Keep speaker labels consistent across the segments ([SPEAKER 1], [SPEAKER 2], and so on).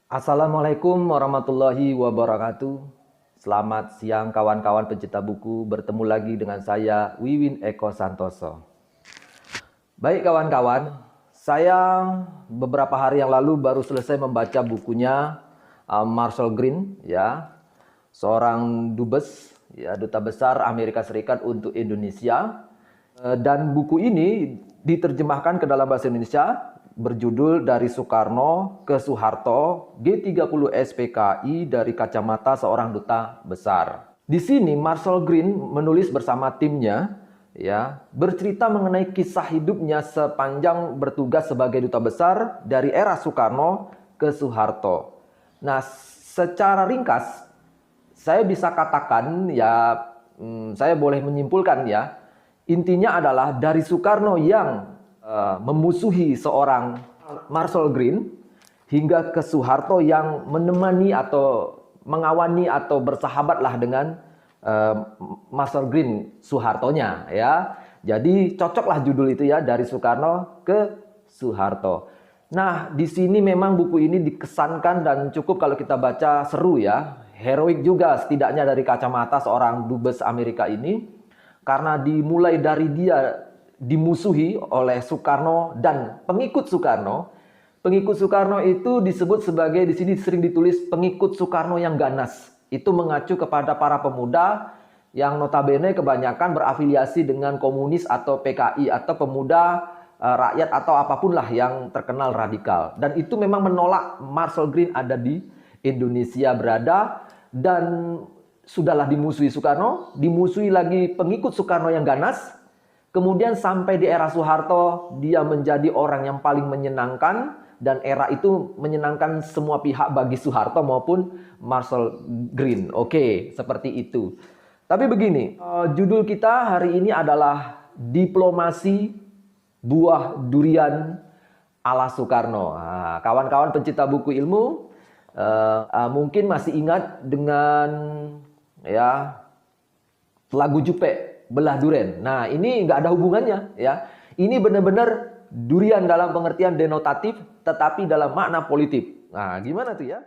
[SPEAKER 1] Assalamualaikum warahmatullahi wabarakatuh. Selamat siang kawan-kawan pencinta buku. Bertemu lagi dengan saya Wiwin Eko Santoso. Baik kawan-kawan, saya beberapa hari yang lalu baru selesai membaca bukunya Marshall Green, ya, seorang dubes, ya, duta besar Amerika Serikat untuk Indonesia. Dan buku ini diterjemahkan ke dalam bahasa Indonesia berjudul Dari Soekarno ke Soeharto, G30 SPKI dari Kacamata Seorang Duta Besar. Di sini Marshall Green menulis bersama timnya, ya, bercerita mengenai kisah hidupnya sepanjang bertugas sebagai duta besar dari era Soekarno ke Soeharto. Nah, secara ringkas saya bisa katakan, ya, saya boleh menyimpulkan, ya, intinya adalah dari Soekarno yang memusuhi seorang Marshall Green hingga ke Soeharto yang menemani atau mengawani atau bersahabatlah dengan Marshall Green, Soehartonya, ya. Jadi cocoklah judul itu, ya, dari Soekarno ke Soeharto. Nah, di sini memang buku ini dikesankan dan cukup kalau kita baca seru, ya. Heroik juga setidaknya dari kacamata seorang dubes Amerika ini, karena dimulai dari dia dimusuhi oleh Soekarno dan pengikut Soekarno. Pengikut Soekarno itu disebut sebagai, di sini sering ditulis pengikut Soekarno yang ganas. Itu mengacu kepada para pemuda yang notabene kebanyakan berafiliasi dengan komunis atau PKI atau pemuda rakyat atau apapun lah yang terkenal radikal. Dan itu memang menolak Marshall Green ada di Indonesia berada, dan sudahlah dimusuhi Soekarno, dimusuhi lagi pengikut Soekarno yang ganas. Kemudian sampai di era Soeharto, dia menjadi orang yang paling menyenangkan, dan era itu menyenangkan semua pihak bagi Soeharto maupun Marshall Green. Oke, seperti itu. Tapi begini, judul kita hari ini adalah Diplomasi Buah Durian ala Soekarno. Nah, kawan-kawan pencinta buku ilmu mungkin masih ingat dengan, ya, lagu Jupe, Belah Duren. Nah, ini nggak ada hubungannya, ya. Ini benar-benar durian dalam pengertian denotatif, tetapi dalam makna politik. Nah, gimana tuh, ya?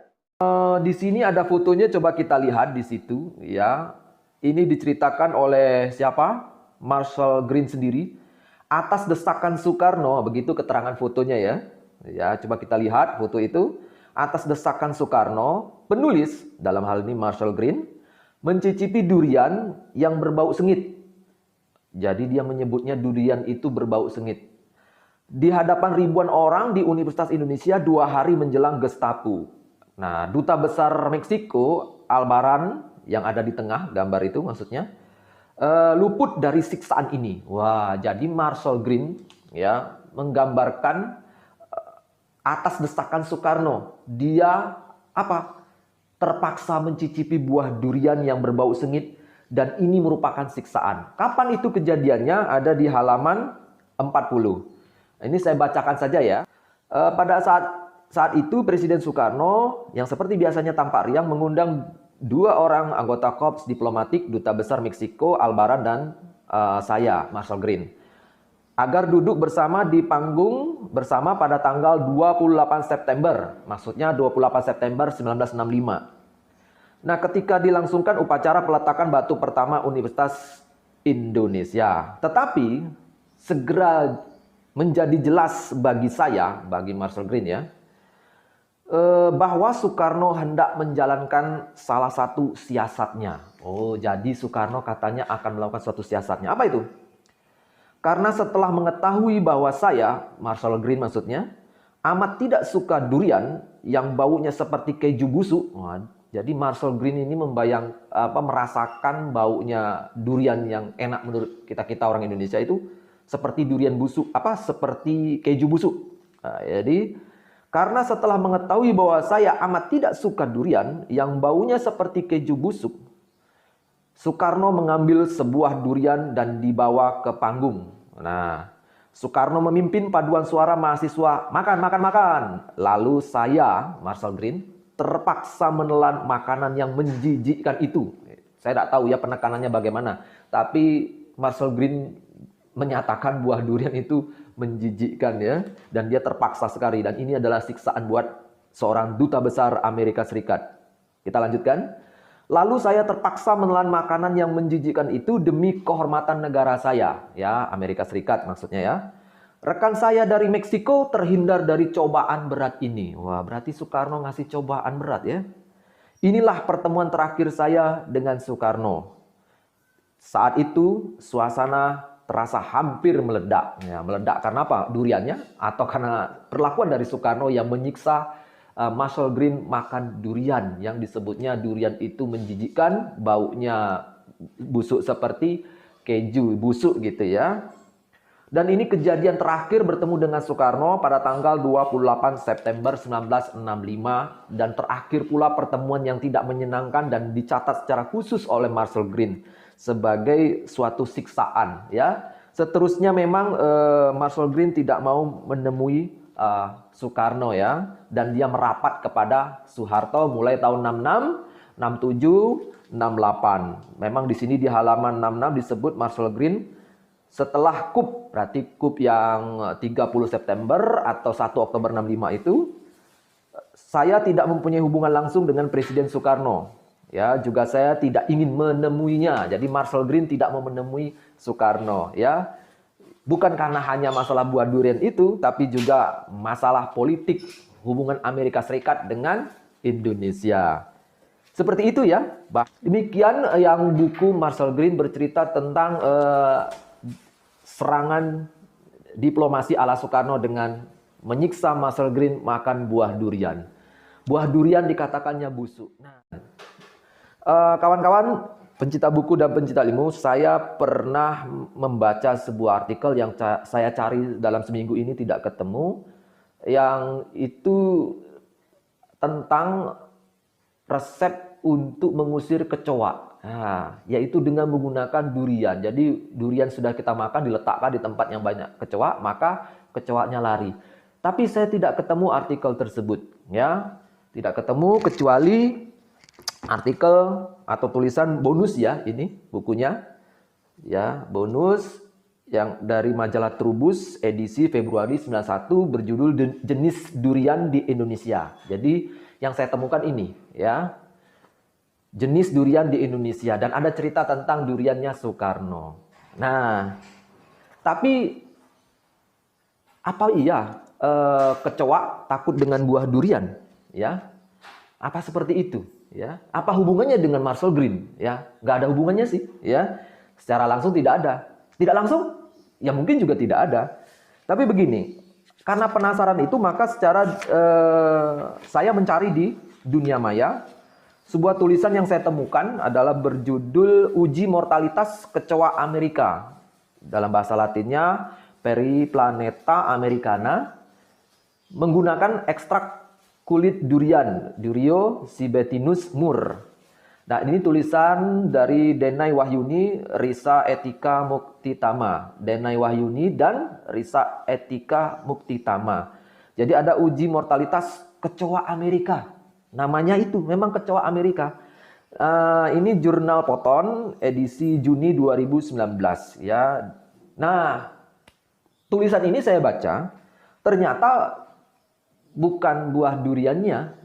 [SPEAKER 1] Di sini ada fotonya, coba kita lihat di situ, ya. Ini diceritakan oleh siapa? Marshall Green sendiri. Atas desakan Soekarno, begitu keterangan fotonya, ya. Ya, coba kita lihat foto itu. Atas desakan Soekarno, penulis dalam hal ini Marshall Green mencicipi durian yang berbau sengit. Jadi dia menyebutnya durian itu berbau sengit. Di hadapan ribuan orang di Universitas Indonesia 2 hari menjelang Gestapo. Nah, duta besar Meksiko, Albaran, yang ada di tengah gambar itu maksudnya, luput dari siksaan ini. Wah, jadi Marshall Green, ya, menggambarkan atas desakan Soekarno, dia apa? Terpaksa mencicipi buah durian yang berbau sengit. Dan ini merupakan siksaan. Kapan itu kejadiannya? Ada di halaman 40. Ini saya bacakan saja, ya. Pada saat itu Presiden Soekarno yang seperti biasanya tampak riang mengundang 2 orang anggota korps diplomatik Duta Besar Meksiko, Albaran, dan saya, Marshall Green, agar duduk bersama di panggung bersama pada tanggal 28 September. Maksudnya 28 September 1965. Nah, ketika dilangsungkan upacara peletakan batu pertama Universitas Indonesia. Tetapi segera menjadi jelas bagi saya, bagi Marshall Green, ya, bahwa Soekarno hendak menjalankan salah satu siasatnya. Oh, jadi Soekarno katanya akan melakukan suatu siasatnya. Apa itu? Karena setelah mengetahui bahwa saya, Marshall Green maksudnya, amat tidak suka durian yang baunya seperti keju busuk. Jadi Marshall Green ini merasakan baunya durian yang enak menurut kita orang Indonesia itu seperti durian busuk, seperti keju busuk. Nah, jadi karena setelah mengetahui bahwa saya amat tidak suka durian yang baunya seperti keju busuk, Soekarno mengambil sebuah durian dan dibawa ke panggung. Nah, Soekarno memimpin paduan suara mahasiswa, makan. Lalu saya, Marshall Green, terpaksa menelan makanan yang menjijikkan itu. Saya tidak tahu, ya, penekanannya bagaimana. Tapi Marshall Green menyatakan buah durian itu menjijikkan, ya. Dan dia terpaksa sekali. Dan ini adalah siksaan buat seorang duta besar Amerika Serikat. Kita lanjutkan. Lalu saya terpaksa menelan makanan yang menjijikkan itu demi kehormatan negara saya. Ya, Amerika Serikat maksudnya ya. Rekan saya dari Meksiko terhindar dari cobaan berat ini. Wah, berarti Soekarno ngasih cobaan berat ya. Inilah pertemuan terakhir saya dengan Soekarno. Saat itu suasana terasa hampir meledak. Ya, meledak karena apa? Duriannya atau karena perlakuan dari Soekarno yang menyiksa Marshall Green makan durian yang disebutnya durian itu menjijikkan, baunya busuk seperti keju, busuk gitu ya. Dan ini kejadian terakhir bertemu dengan Soekarno pada tanggal 28 September 1965 dan terakhir pula pertemuan yang tidak menyenangkan dan dicatat secara khusus oleh Marshall Green sebagai suatu siksaan ya. Seterusnya memang Marshall Green tidak mau menemui Soekarno ya, dan dia merapat kepada Soeharto mulai tahun 66, 67, 68. Memang di sini di halaman 66 disebut Marshall Green setelah KUP, berarti KUP yang 30 September atau 1 Oktober 65 itu, saya tidak mempunyai hubungan langsung dengan Presiden Soekarno. Ya, juga saya tidak ingin menemuinya. Jadi Marshall Green tidak mau menemui Soekarno ya. Bukan karena hanya masalah buah durian itu, tapi juga masalah politik hubungan Amerika Serikat dengan Indonesia. Seperti itu ya. Demikian yang buku Marshall Green bercerita tentang serangan diplomasi ala Soekarno dengan menyiksa Marshall Green makan buah durian. Buah durian dikatakannya busuk. Nah, kawan-kawan pencinta buku dan pencinta ilmu, saya pernah membaca sebuah artikel yang saya cari dalam seminggu ini tidak ketemu, yang itu tentang resep untuk mengusir kecoa. Nah, yaitu dengan menggunakan durian. Jadi durian sudah kita makan diletakkan di tempat yang banyak kecoa, maka kecoanya lari. Tapi saya tidak ketemu artikel tersebut, ya. Tidak ketemu kecuali artikel atau tulisan bonus ya, ini bukunya ya, bonus yang dari majalah Trubus edisi Februari 91 berjudul Jenis Durian di Indonesia. Jadi yang saya temukan ini ya, jenis durian di Indonesia, dan ada cerita tentang duriannya Soekarno. Nah, tapi apa iya kecoa takut dengan buah durian ya? Apa seperti itu? Ya, apa hubungannya dengan Marshall Green? Ya, nggak ada hubungannya sih. Ya, secara langsung tidak ada. Tidak langsung, ya mungkin juga tidak ada. Tapi begini, karena penasaran itu maka secara saya mencari di dunia maya. Sebuah tulisan yang saya temukan adalah berjudul Uji Mortalitas Kecoa Amerika. Dalam bahasa Latinnya Periplaneta Americana, menggunakan ekstrak kulit durian, Durio Sibetinus Mur. Nah, ini tulisan dari Denai Wahyuni, Risa Etika Muktitama. Denai Wahyuni dan Risa Etika Muktitama. Jadi ada uji mortalitas kecoa Amerika. Namanya itu memang kecoa Amerika. Ini jurnal Poton edisi Juni 2019 ya. Nah, tulisan ini saya baca, ternyata bukan buah duriannya,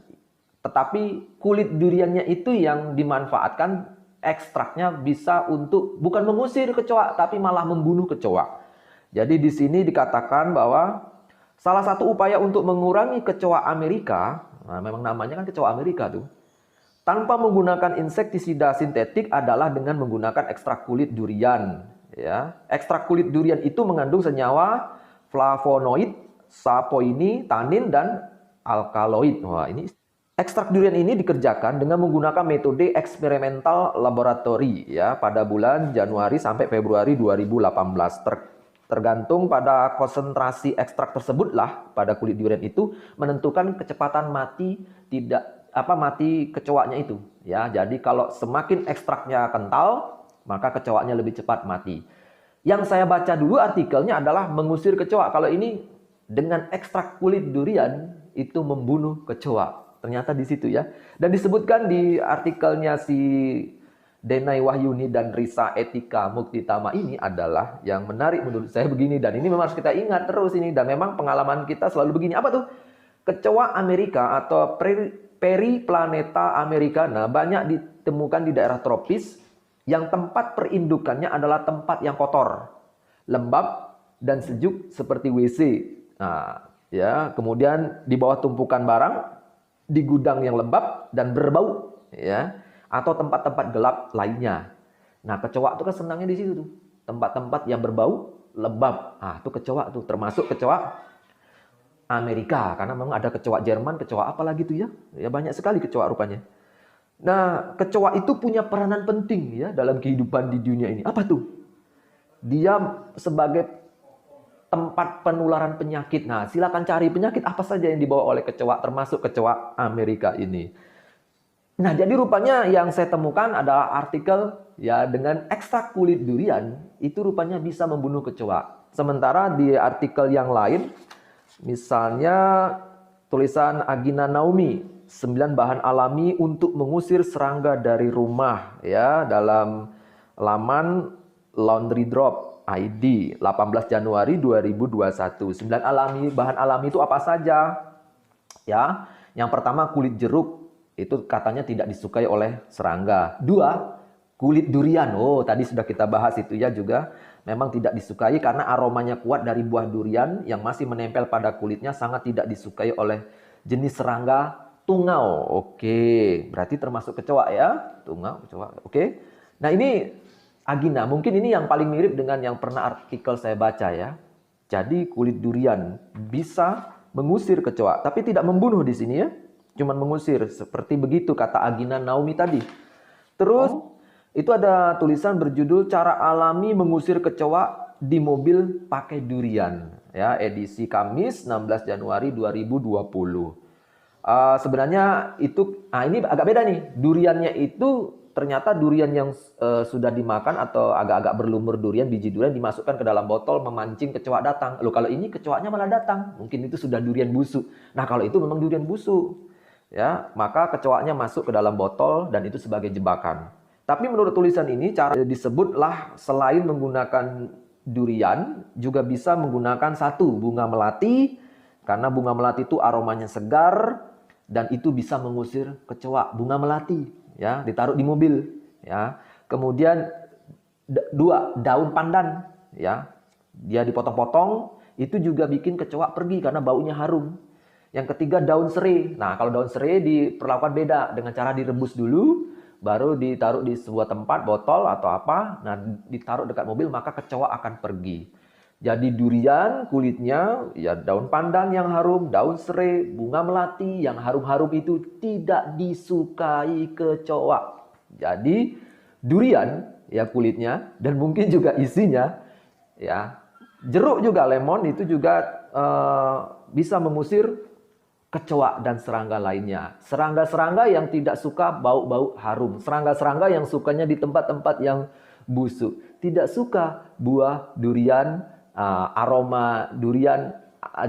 [SPEAKER 1] tetapi kulit duriannya itu yang dimanfaatkan, ekstraknya bisa untuk bukan mengusir kecoa, tapi malah membunuh kecoa. Jadi di sini dikatakan bahwa salah satu upaya untuk mengurangi kecoa Amerika, nah memang namanya kan kecoa Amerika tuh, tanpa menggunakan insektisida sintetik adalah dengan menggunakan ekstrak kulit durian. Ya, ekstrak kulit durian itu mengandung senyawa flavonoid, sapoini, tanin, dan alkaloid. Wah, ini ekstrak durian ini dikerjakan dengan menggunakan metode eksperimental laboratori ya pada bulan Januari sampai Februari 2018. Tergantung pada konsentrasi ekstrak tersebutlah pada kulit durian itu menentukan kecepatan mati mati kecoanya itu ya. Jadi kalau semakin ekstraknya kental, maka kecoanya lebih cepat mati. Yang saya baca dulu artikelnya adalah mengusir kecoa. Kalau ini dengan ekstrak kulit durian itu membunuh kecoa. Ternyata di situ ya. Dan disebutkan di artikelnya si Denai Wahyuni dan Risa Etika Muktitama ini adalah yang menarik menurut saya begini, dan ini memang harus kita ingat terus ini, dan memang pengalaman kita selalu begini. Apa tuh? Kecoa Amerika atau Periplaneta americana banyak ditemukan di daerah tropis yang tempat perindukannya adalah tempat yang kotor, lembab, dan sejuk seperti WC. Nah, ya, kemudian di bawah tumpukan barang, di gudang yang lembab dan berbau, ya, atau tempat-tempat gelap lainnya. Nah, kecoa itu kan senangnya di situ tuh. Tempat-tempat yang berbau, lembab. Ah, itu kecoa tuh, termasuk kecoa Amerika, karena memang ada kecoa Jerman, kecoa apa lagi tuh ya? Ya banyak sekali kecoa rupanya. Nah, kecoa itu punya peranan penting ya dalam kehidupan di dunia ini. Apa tuh? Dia sebagai tempat penularan penyakit. Nah, silakan cari penyakit apa saja yang dibawa oleh kecoa, termasuk kecoa Amerika ini. Nah, jadi rupanya yang saya temukan adalah artikel ya dengan ekstrak kulit durian itu rupanya bisa membunuh kecoa. Sementara di artikel yang lain, misalnya tulisan Agina Naomi, 9 bahan alami untuk mengusir serangga dari rumah ya dalam laman Laundry Drop ID 18 Januari 2021. 9 bahan alami itu apa saja? Ya, yang pertama kulit jeruk, itu katanya tidak disukai oleh serangga. 2, kulit durian. Oh, tadi sudah kita bahas itu ya juga. Memang tidak disukai karena aromanya kuat dari buah durian yang masih menempel pada kulitnya sangat tidak disukai oleh jenis serangga tungau. Oke, berarti termasuk kecoa ya. Tungau, kecoa. Oke. Nah, ini Agina. Mungkin ini yang paling mirip dengan yang pernah artikel saya baca ya. Jadi kulit durian bisa mengusir kecoa, tapi tidak membunuh di sini ya. Cuma mengusir. Seperti begitu kata Agina Naomi tadi. Terus itu ada tulisan berjudul Cara Alami Mengusir Kecoa di Mobil Pakai Durian. Ya, edisi Kamis 16 Januari 2020. Sebenarnya itu, ini agak beda nih. Duriannya itu ternyata durian yang sudah dimakan atau agak-agak berlumur durian, biji durian dimasukkan ke dalam botol memancing kecoa datang. Loh, kalau ini kecoanya malah datang. Mungkin itu sudah durian busuk. Nah, kalau itu memang durian busuk. Ya, maka kecoanya masuk ke dalam botol dan itu sebagai jebakan. Tapi menurut tulisan ini, cara disebutlah selain menggunakan durian, juga bisa menggunakan satu, bunga melati. Karena bunga melati itu aromanya segar, dan itu bisa mengusir kecoa. Bunga melati, ya, ditaruh di mobil. Ya. Kemudian 2, daun pandan. Ya. Dia dipotong-potong, itu juga bikin kecoa pergi karena baunya harum. Yang ketiga, daun serai. Nah, kalau daun serai diperlakukan beda, dengan cara direbus dulu, baru ditaruh di sebuah tempat, botol atau apa, nah ditaruh dekat mobil, maka kecoa akan pergi. Jadi durian kulitnya, ya daun pandan yang harum, daun serai, bunga melati yang harum-harum itu tidak disukai kecoa. Jadi durian ya kulitnya dan mungkin juga isinya, ya jeruk juga, lemon itu juga bisa mengusir kecoa dan serangga lainnya. Serangga-serangga yang tidak suka bau-bau harum. Serangga-serangga yang sukanya di tempat-tempat yang busuk. Tidak suka buah durian, aroma durian,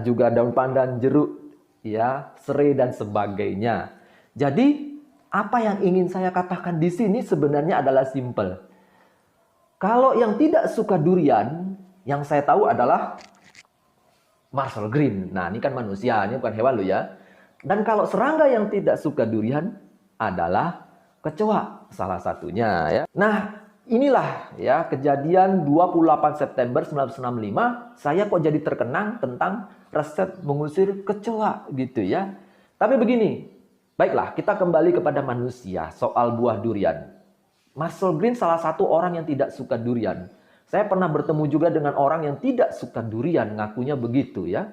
[SPEAKER 1] juga daun pandan, jeruk, ya, serai dan sebagainya. Jadi, apa yang ingin saya katakan di sini sebenarnya adalah simple. Kalau yang tidak suka durian, yang saya tahu adalah Marshall Green. Nah, ini kan manusia, ini bukan hewan loh ya. Dan kalau serangga yang tidak suka durian adalah kecoa salah satunya ya. Nah, inilah ya kejadian 28 September 1965, saya kok jadi terkenang tentang resep mengusir kecoa gitu ya. Tapi begini, baiklah kita kembali kepada manusia soal buah durian. Marshall Green salah satu orang yang tidak suka durian. Saya pernah bertemu juga dengan orang yang tidak suka durian, ngakunya begitu ya.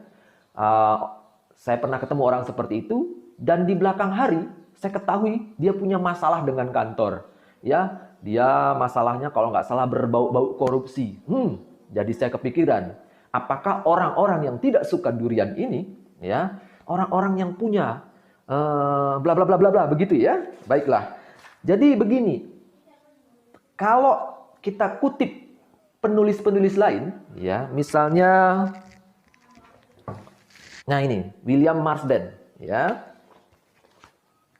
[SPEAKER 1] Saya pernah ketemu orang seperti itu, dan di belakang hari saya ketahui dia punya masalah dengan kantor. Ya, dia masalahnya kalau nggak salah berbau-bau korupsi. Jadi saya kepikiran, apakah orang-orang yang tidak suka durian ini, ya, orang-orang yang punya bla bla bla bla bla begitu ya? Baiklah. Jadi begini, kalau kita kutip penulis-penulis lain, ya, misalnya, nah ini William Marsden, ya,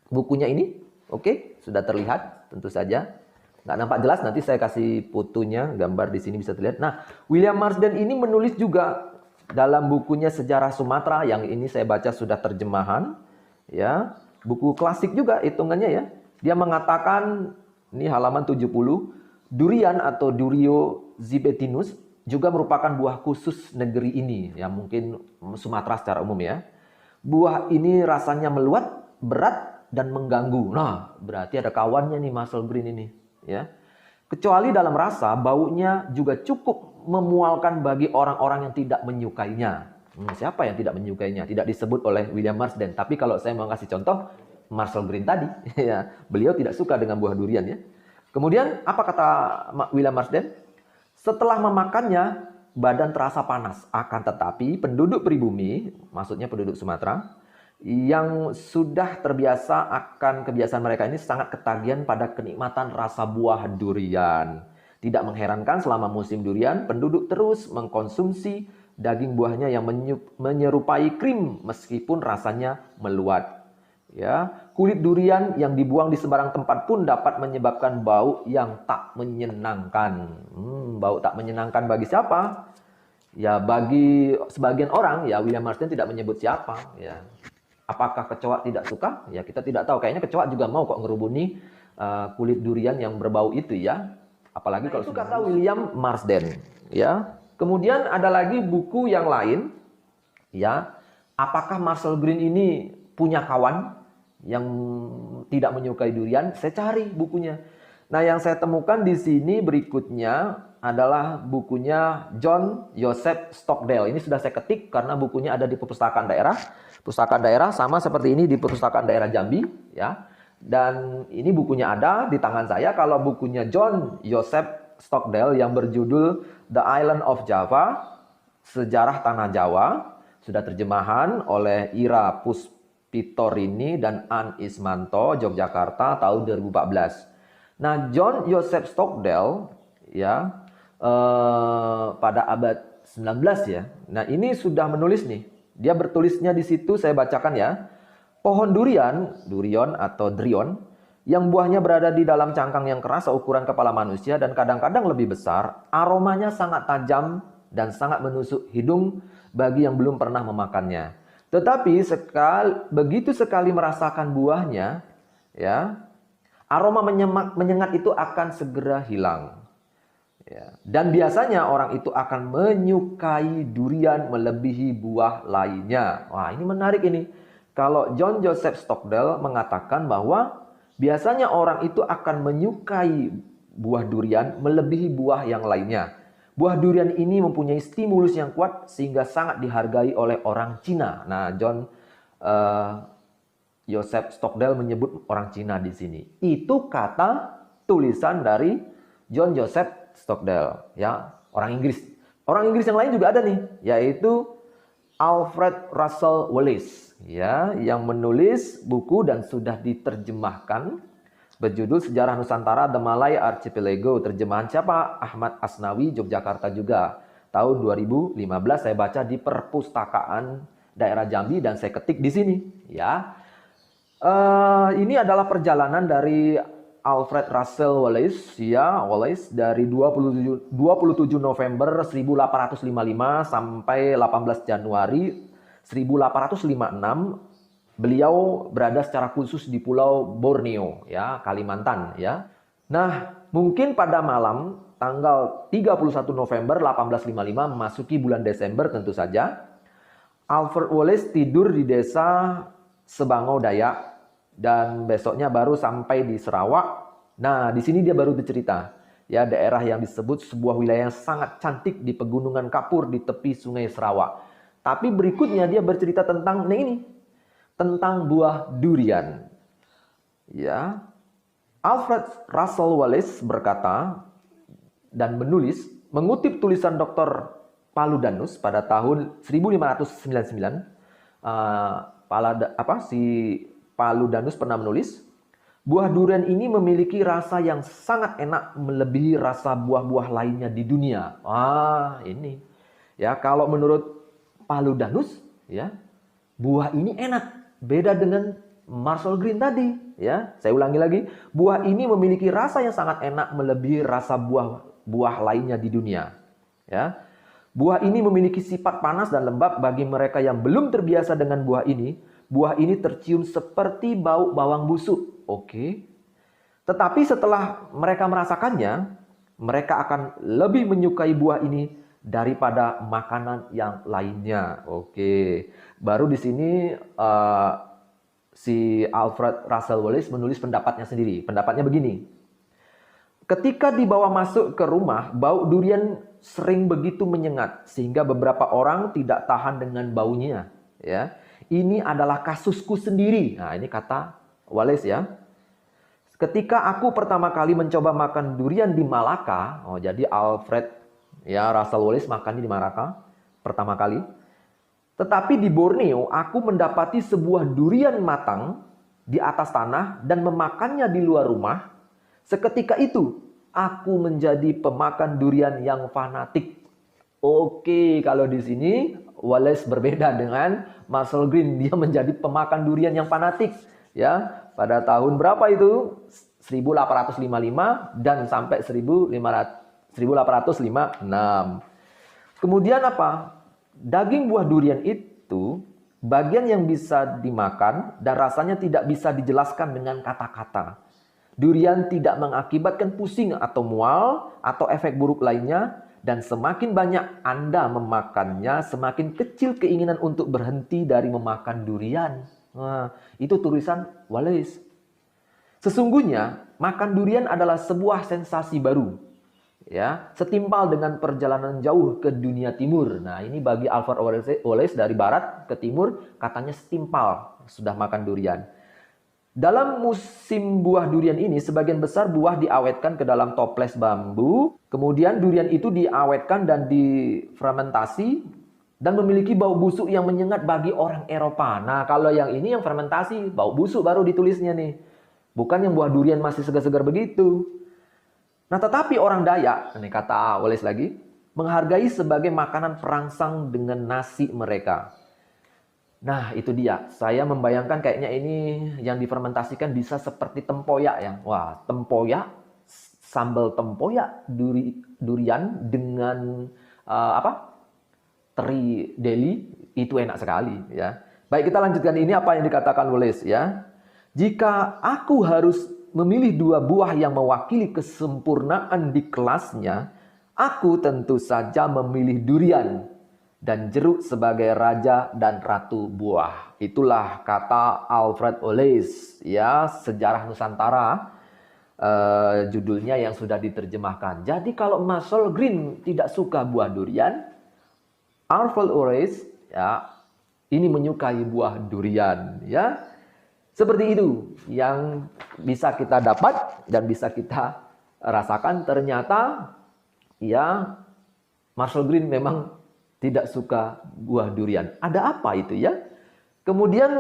[SPEAKER 1] bukunya ini, oke, sudah terlihat, tentu saja, nggak nampak jelas, nanti saya kasih fotonya, gambar di sini bisa terlihat. Nah, William Marsden ini menulis juga dalam bukunya Sejarah Sumatera, yang ini saya baca sudah terjemahan, ya, buku klasik juga hitungannya ya. Dia mengatakan, ini halaman 70, durian atau Durio zibetinus juga merupakan buah khusus negeri ini, ya mungkin Sumatera secara umum ya. Buah ini rasanya meluat, berat, dan mengganggu. Nah, berarti ada kawannya nih muscle green ini, ya. Kecuali dalam rasa, baunya juga cukup memualkan bagi orang-orang yang tidak menyukainya. Siapa yang tidak menyukainya? Tidak disebut oleh William Marsden. Tapi kalau saya mau kasih contoh, Muscle Green tadi, ya, beliau tidak suka dengan buah durian ya. Kemudian apa kata William Marsden? Setelah memakannya, badan terasa panas. Akan tetapi penduduk pribumi, maksudnya penduduk Sumatera, yang sudah terbiasa akan kebiasaan mereka ini sangat ketagihan pada kenikmatan rasa buah durian. Tidak mengherankan selama musim durian, penduduk terus mengkonsumsi daging buahnya yang menyerupai krim meskipun rasanya meluat. Ya, kulit durian yang dibuang di sembarang tempat pun dapat menyebabkan bau yang tak menyenangkan. Bau tak menyenangkan bagi siapa? Ya, bagi sebagian orang. Ya, William Marsden tidak menyebut siapa. Ya. Apakah kecoa tidak suka? Ya, kita tidak tahu. Kayaknya kecoa juga mau kok ngerubuni kulit durian yang berbau itu ya. Apalagi kalau itu kata William Marsden. Ya. Kemudian ada lagi buku yang lain. Ya. Apakah Muscle Green ini punya kawan yang tidak menyukai durian? Saya cari bukunya. Nah, yang saya temukan di sini berikutnya adalah bukunya John Joseph Stockdale. Ini sudah saya ketik karena bukunya ada di perpustakaan daerah. Perpustakaan daerah sama seperti ini di perpustakaan daerah Jambi, ya. Dan ini bukunya ada di tangan saya. Kalau bukunya John Joseph Stockdale yang berjudul The Island of Java, Sejarah Tanah Jawa, sudah terjemahan oleh Ira Puspitorini dan An Ismanto, Yogyakarta tahun 2014. Nah, John Joseph Stockdale ya pada abad 19 ya. Nah, ini sudah menulis nih. Dia bertulisnya di situ, saya bacakan ya. Pohon durian, durion atau drion, yang buahnya berada di dalam cangkang yang keras seukuran kepala manusia dan kadang-kadang lebih besar, aromanya sangat tajam dan sangat menusuk hidung bagi yang belum pernah memakannya. Tetapi begitu sekali merasakan buahnya, ya, aroma menyengat itu akan segera hilang. Ya. Dan biasanya orang itu akan menyukai durian melebihi buah lainnya. Wah, ini menarik ini. Kalau John Joseph Stockdale mengatakan bahwa biasanya orang itu akan menyukai buah durian melebihi buah yang lainnya. Buah durian ini mempunyai stimulus yang kuat sehingga sangat dihargai oleh orang Cina. Nah, John Joseph Stockdale menyebut orang Cina di sini. Itu kata tulisan dari John Joseph Stockdale, ya, orang Inggris. Orang Inggris yang lain juga ada nih, yaitu Alfred Russel Wallace, ya, yang menulis buku dan sudah diterjemahkan berjudul Sejarah Nusantara The Malay Archipelago. Terjemahan siapa? Ahmad Asnawi, Yogyakarta juga. Tahun 2015 saya baca di perpustakaan daerah Jambi dan saya ketik di sini, ya. Ini adalah perjalanan dari Alfred Russel Wallace, ya, Wallace dari 27 November 1855 sampai 18 Januari 1856. Beliau berada secara khusus di Pulau Borneo, ya, Kalimantan, ya. Nah, mungkin pada malam tanggal 31 November 1855 memasuki bulan Desember tentu saja, Alfred Wallace tidur di desa Sebangau Dayak. Dan besoknya baru sampai di Sarawak. Nah, di sini dia baru bercerita. Ya, daerah yang disebut sebuah wilayah yang sangat cantik di pegunungan kapur di tepi sungai Sarawak. Tapi berikutnya dia bercerita tentang ini. Tentang buah durian. Ya. Alfred Russel Wallace berkata dan menulis, mengutip tulisan Dr. Paludanus pada tahun 1599. Paludanus pernah menulis, buah durian ini memiliki rasa yang sangat enak melebihi rasa buah-buah lainnya di dunia. Ini. Ya, kalau menurut Paludanus, ya, buah ini enak, beda dengan Muscle Green tadi, ya. Saya ulangi lagi, buah ini memiliki rasa yang sangat enak melebihi rasa buah-buah lainnya di dunia, ya. Buah ini memiliki sifat panas dan lembab. Bagi mereka yang belum terbiasa dengan buah ini tercium seperti bau bawang busuk. Oke. Tetapi setelah mereka merasakannya, mereka akan lebih menyukai buah ini daripada makanan yang lainnya. Oke. Baru di sini si Alfred Russel Wallace menulis pendapatnya sendiri. Pendapatnya begini. Ketika dibawa masuk ke rumah, bau durian sering begitu menyengat sehingga beberapa orang tidak tahan dengan baunya. Ya, ini adalah kasusku sendiri. Nah, ini kata Wallace ya. Ketika aku pertama kali mencoba makan durian di Malaka, jadi Alfred ya Russel Wallace makan di Malaka pertama kali. Tetapi di Borneo, aku mendapati sebuah durian matang di atas tanah dan memakannya di luar rumah. Seketika itu, aku menjadi pemakan durian yang fanatik. Oke, kalau di sini Wallace berbeda dengan Marshall Green. Dia menjadi pemakan durian yang fanatik. Ya, pada tahun berapa itu? 1855 dan sampai 1856. Kemudian apa? Daging buah durian itu bagian yang bisa dimakan dan rasanya tidak bisa dijelaskan dengan kata-kata. Durian tidak mengakibatkan pusing atau mual atau efek buruk lainnya, dan semakin banyak Anda memakannya, semakin kecil keinginan untuk berhenti dari memakan durian. Nah, itu tulisan Wallace. Sesungguhnya makan durian adalah sebuah sensasi baru. Ya, setimpal dengan perjalanan jauh ke dunia timur. Nah, ini bagi Alfred Wallace dari barat ke timur katanya setimpal sudah makan durian. Dalam musim buah durian ini, sebagian besar buah diawetkan ke dalam toples bambu. Kemudian durian itu diawetkan dan difermentasi dan memiliki bau busuk yang menyengat bagi orang Eropa. Nah, kalau yang ini yang fermentasi, bau busuk baru ditulisnya nih. Bukan yang buah durian masih segar-segar begitu. Nah, tetapi orang Dayak, ini kata Wallace lagi, menghargai sebagai makanan perangsang dengan nasi mereka. Nah, itu dia. Saya membayangkan kayaknya ini yang difermentasikan bisa seperti tempoyak ya. Wah, tempoyak, sambal tempoyak durian dengan teri deli itu enak sekali ya. Baik, kita lanjutkan ini apa yang dikatakan Wallace ya. Jika aku harus memilih dua buah yang mewakili kesempurnaan di kelasnya, aku tentu saja memilih durian dan jeruk sebagai raja dan ratu buah. Itulah kata Alfred Wallace ya, Sejarah Nusantara, judulnya yang sudah diterjemahkan. Jadi kalau Marshall Green tidak suka buah durian, Alfred Wallace ya ini menyukai buah durian ya. Seperti itu yang bisa kita dapat dan bisa kita rasakan. Ternyata ya Marshall Green memang tidak suka buah durian. Ada apa itu ya? Kemudian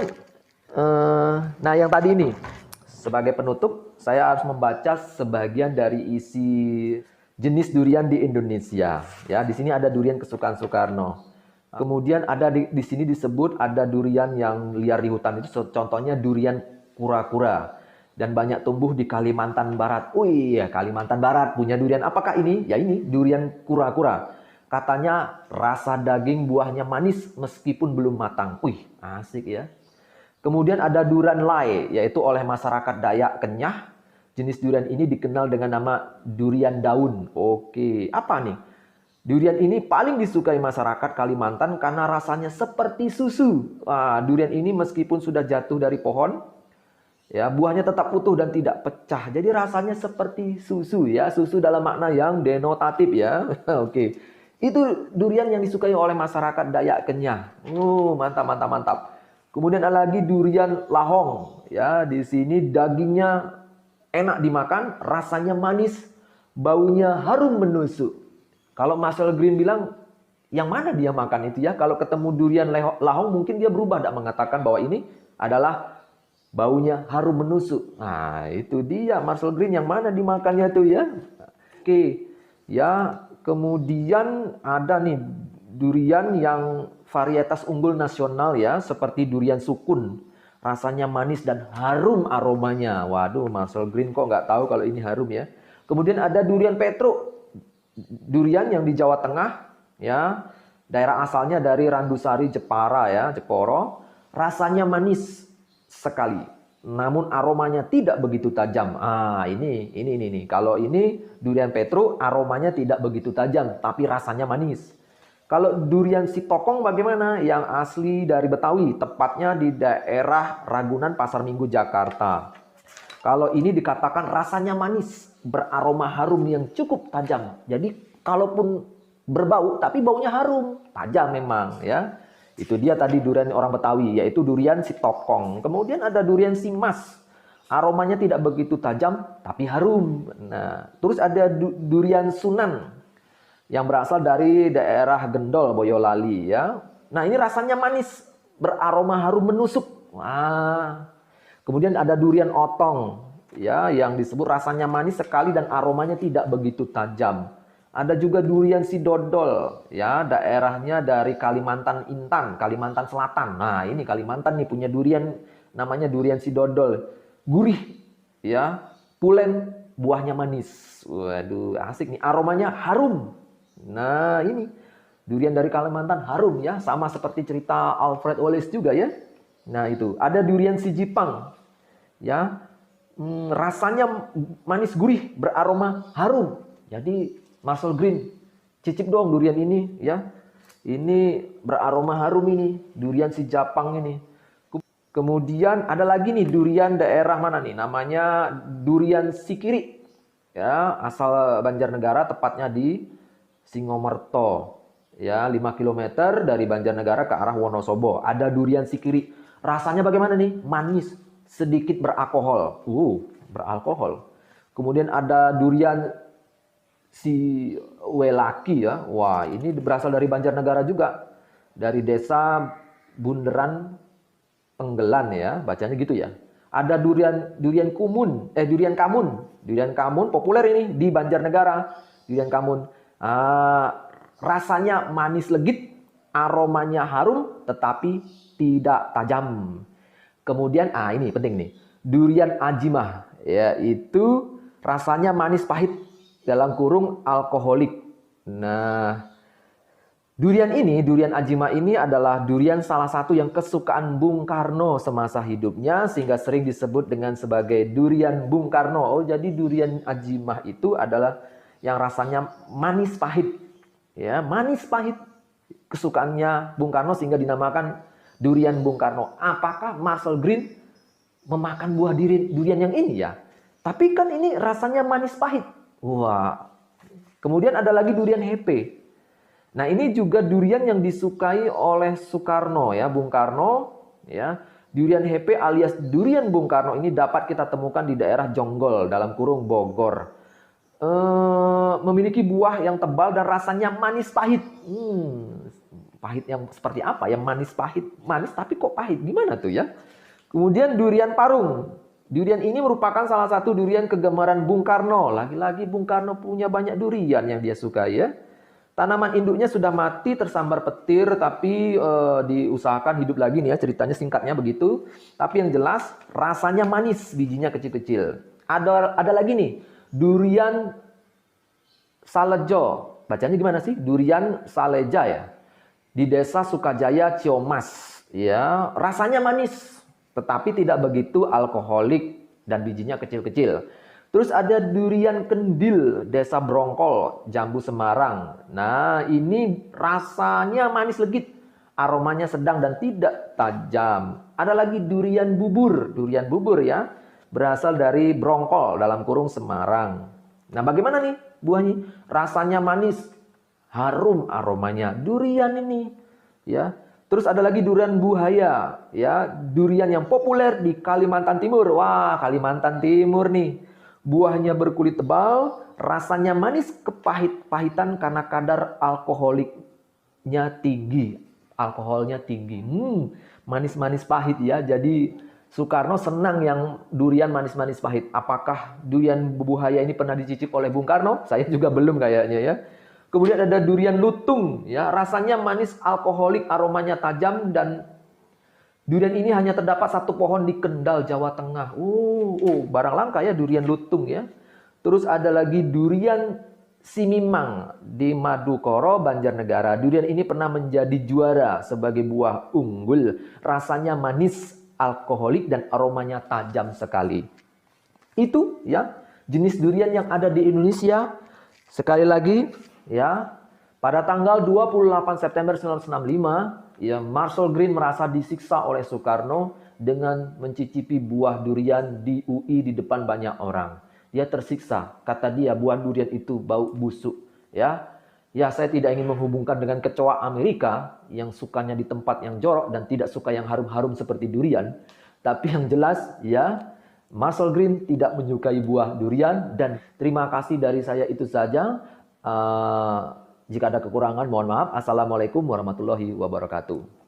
[SPEAKER 1] nah yang tadi ini sebagai penutup saya harus membaca sebagian dari isi jenis durian di Indonesia. Ya, di sini ada durian kesukaan Soekarno. Kemudian ada di sini disebut ada durian yang liar di hutan, itu contohnya durian kura-kura dan banyak tumbuh di Kalimantan Barat. Wih, ya Kalimantan Barat punya durian. Apakah ini? Ya ini durian kura-kura. Katanya rasa daging buahnya manis meskipun belum matang. Wih, asik ya. Kemudian ada durian lai, yaitu oleh masyarakat Dayak Kenyah. Jenis durian ini dikenal dengan nama durian daun. Oke, apa nih? Durian ini paling disukai masyarakat Kalimantan karena rasanya seperti susu. Wah, durian ini meskipun sudah jatuh dari pohon, ya buahnya tetap utuh dan tidak pecah. Jadi rasanya seperti susu ya, susu dalam makna yang denotatif ya. Oke, itu durian yang disukai oleh masyarakat Dayak Kenyah. Mantap, mantap, mantap. Kemudian ada lagi durian lahong. Ya, di sini dagingnya enak dimakan, rasanya manis, baunya harum menusuk. Kalau Marshall Green bilang, yang mana dia makan itu ya? Kalau ketemu durian lahong mungkin dia berubah, tidak mengatakan bahwa ini adalah baunya harum menusuk. Nah, itu dia Marshall Green yang mana dimakannya tuh ya? Oke, ya kemudian ada nih durian yang varietas unggul nasional ya, seperti durian sukun. Rasanya manis dan harum aromanya. Waduh, Marshall Green kok nggak tahu kalau ini harum ya. Kemudian ada durian petruk. Durian yang di Jawa Tengah ya. Daerah asalnya dari Randusari, Jepara ya, Jeporo. Rasanya manis sekali, namun aromanya tidak begitu tajam. Ini nih. Kalau ini durian Petro, aromanya tidak begitu tajam, tapi rasanya manis. Kalau durian Sitokong bagaimana? Yang asli dari Betawi, tepatnya di daerah Ragunan, Pasar Minggu, Jakarta. Kalau ini dikatakan rasanya manis, beraroma harum yang cukup tajam. Jadi kalaupun berbau, tapi baunya harum, tajam memang ya. Itu dia tadi durian orang Betawi, yaitu durian Sitokong. Kemudian ada durian Simas. Aromanya tidak begitu tajam, tapi harum. Nah, terus ada durian Sunan yang berasal dari daerah Gendol, Boyolali ya. Nah, ini rasanya manis, beraroma harum menusuk. Wah. Kemudian ada durian Otong ya, yang disebut rasanya manis sekali dan aromanya tidak begitu tajam. Ada juga durian Sidodol, ya, daerahnya dari Kalimantan Intan, Kalimantan Selatan. Nah, ini Kalimantan nih punya durian, namanya durian Sidodol. Gurih, ya, pulen, buahnya manis. Waduh, asik nih, aromanya harum. Nah, ini durian dari Kalimantan harum ya, sama seperti cerita Alfred Wallace juga ya. Nah, itu ada durian Sijipang, ya, rasanya manis gurih, beraroma harum. Jadi Marcel Green, cicip dong durian ini ya. Ini beraroma harum ini, durian si Japang ini. Kemudian ada lagi nih durian daerah mana nih? Namanya durian Sikiri. Ya, asal Banjarnegara, tepatnya di Singomerto. Ya, 5 km dari Banjarnegara ke arah Wonosobo. Ada durian Sikiri. Rasanya bagaimana nih? Manis, sedikit beralkohol. Beralkohol. Kemudian ada durian si Welaki ya. Wah, ini berasal dari Banjarnegara juga. Dari desa Bunderan Penggelan ya, bacanya gitu ya. Ada durian Kamun. Durian Kamun populer ini di Banjarnegara. Durian Kamun. Rasanya manis legit, aromanya harum tetapi tidak tajam. Kemudian ini penting nih. Durian Ajimah, yaitu rasanya manis pahit, dalam kurung alkoholik. Nah, durian Ajima ini adalah durian salah satu yang kesukaan Bung Karno semasa hidupnya, sehingga sering disebut dengan sebagai durian Bung Karno. Oh, jadi durian Ajimah itu adalah yang rasanya manis pahit. Ya, manis pahit. Kesukaannya Bung Karno sehingga dinamakan durian Bung Karno. Apakah Marcel Green memakan buah durian yang ini ya? Tapi kan ini rasanya manis pahit. Wah, kemudian ada lagi durian Hepe. Nah, ini juga durian yang disukai oleh Soekarno ya, Bung Karno ya. Durian Hepe alias durian Bung Karno ini dapat kita temukan di daerah Jonggol, dalam kurung Bogor. Memiliki buah yang tebal dan rasanya manis pahit. Pahit yang seperti apa? Yang manis pahit, manis tapi kok pahit? Gimana tuh ya? Kemudian durian Parung. Durian ini merupakan salah satu durian kegemaran Bung Karno. Lagi-lagi Bung Karno punya banyak durian yang dia suka ya. Tanaman induknya sudah mati tersambar petir, tapi diusahakan hidup lagi nih ya, ceritanya singkatnya begitu. Tapi yang jelas rasanya manis, bijinya kecil-kecil. Ada lagi nih, durian Salejo. Bacanya gimana sih? Durian Saleja ya. Di desa Sukajaya, Ciomas. Ya, rasanya manis, tetapi tidak begitu alkoholik dan bijinya kecil-kecil. Terus ada durian Kendil, desa Brongkol, Jambu Semarang. Nah, ini rasanya manis legit, aromanya sedang dan tidak tajam. Ada lagi durian bubur ya, berasal dari Brongkol, dalam kurung Semarang. Nah, bagaimana nih buahnya? Rasanya manis, harum aromanya. Durian ini ya. Terus ada lagi durian buhaya, ya, durian yang populer di Kalimantan Timur. Wah, Kalimantan Timur nih. Buahnya berkulit tebal, rasanya manis kepahit-pahitan karena kadar alkoholnya tinggi. Manis-manis pahit ya. Jadi Soekarno senang yang durian manis-manis pahit. Apakah durian buhaya ini pernah dicicip oleh Bung Karno? Saya juga belum kayaknya ya. Kemudian ada durian lutung, ya, rasanya manis alkoholik, aromanya tajam, dan durian ini hanya terdapat satu pohon di Kendal, Jawa Tengah. Barang langka ya durian lutung ya. Terus ada lagi durian Simimang di Madukoro, Banjarnegara. Durian ini pernah menjadi juara sebagai buah unggul. Rasanya manis, alkoholik, dan aromanya tajam sekali. Itu ya jenis durian yang ada di Indonesia. Sekali lagi ya, pada tanggal 28 September 1965, ya Marshall Green merasa disiksa oleh Soekarno dengan mencicipi buah durian di UI di depan banyak orang. Dia tersiksa, kata dia buah durian itu bau busuk. Ya, saya tidak ingin menghubungkan dengan kecoa Amerika yang sukanya di tempat yang jorok dan tidak suka yang harum-harum seperti durian. Tapi yang jelas ya, Marshall Green tidak menyukai buah durian. Dan terima kasih dari saya itu saja. Jika ada kekurangan mohon maaf. Assalamualaikum warahmatullahi wabarakatuh.